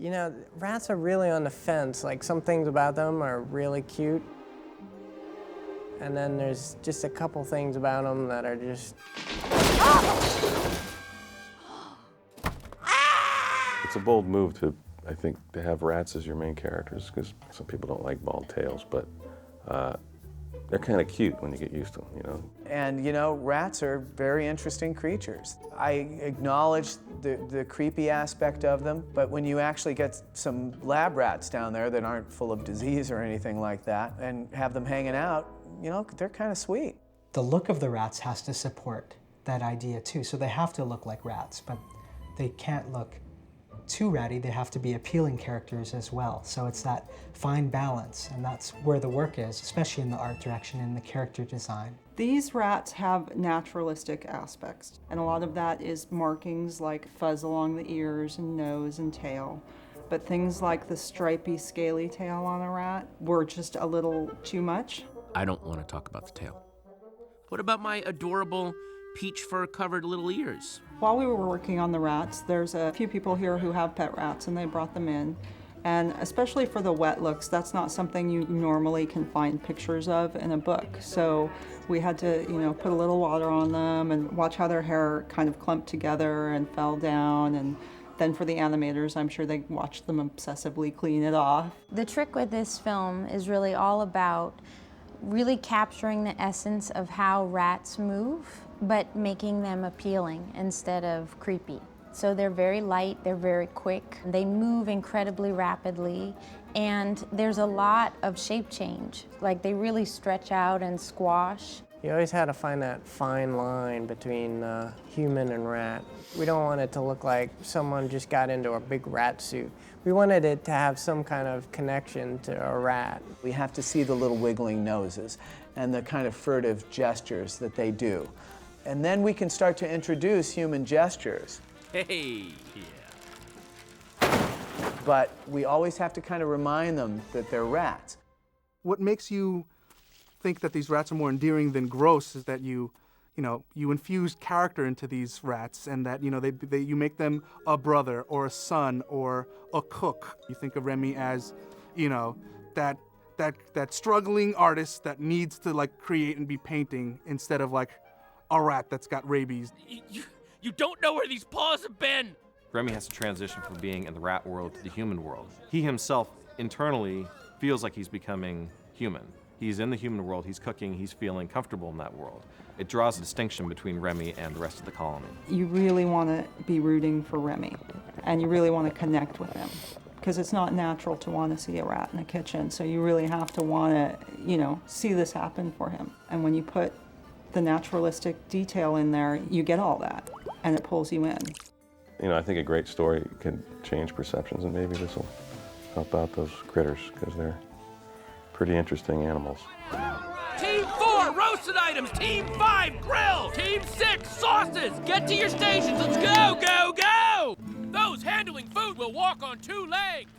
You know, rats are really on the fence. Like, some things about them are really cute. And then there's just a couple things about them that are just... It's a bold move to, I think, to have rats as your main characters, because some people don't like bald tails, but they're kind of cute when you get used to them, you know? And, you know, rats are very interesting creatures. I acknowledge the creepy aspect of them, but when you actually get some lab rats down there that aren't full of disease or anything like that, and have them hanging out, you know, they're kind of sweet. The look of the rats has to support that idea too, so they have to look like rats, but they can't look too ratty. They have to be appealing characters as well. So it's that fine balance, and that's where the work is, especially in the art direction and the character design. These rats have naturalistic aspects, and a lot of that is markings like fuzz along the ears and nose and tail. But things like the stripy, scaly tail on a rat were just a little too much. I don't want to talk about the tail. What about my adorable peach fur-covered little ears? While we were working on the rats, there's a few people here who have pet rats, and they brought them in. And especially for the wet looks, that's not something you normally can find pictures of in a book. So we had to, you know, put a little water on them and watch how their hair kind of clumped together and fell down. And then for the animators, I'm sure they watched them obsessively clean it off. The trick with this film is really all about really capturing the essence of how rats move, but making them appealing instead of creepy. So they're very light, they're very quick, they move incredibly rapidly, and there's a lot of shape change. Like, they really stretch out and squash. You always had to find that fine line between human and rat. We don't want it to look like someone just got into a big rat suit. We wanted it to have some kind of connection to a rat. We have to see the little wiggling noses and the kind of furtive gestures that they do. And then we can start to introduce human gestures. Hey, yeah. But we always have to kind of remind them that they're rats. What makes you think that these rats are more endearing than gross is that you infuse character into these rats, and that, you know, you make them a brother or a son or a cook. You think of Remy as, you know, that struggling artist that needs to, like, create and be painting, instead of like a rat that's got rabies. You don't know where these paws have been! Remy has to transition from being in the rat world to the human world. He himself internally feels like he's becoming human. He's in the human world, he's cooking, he's feeling comfortable in that world. It draws a distinction between Remy and the rest of the colony. You really want to be rooting for Remy, and you really want to connect with him, because it's not natural to want to see a rat in a kitchen, so you really have to want to, you know, see this happen for him. And when you put the naturalistic detail in there, you get all that, and it pulls you in. You know, I think a great story can change perceptions, and maybe this will help out those critters, because they're pretty interesting animals. Team 4, roasted items. Team 5, grill. Team 6, sauces. Get to your stations. Let's go, go, go! Those handling food will walk on 2 legs.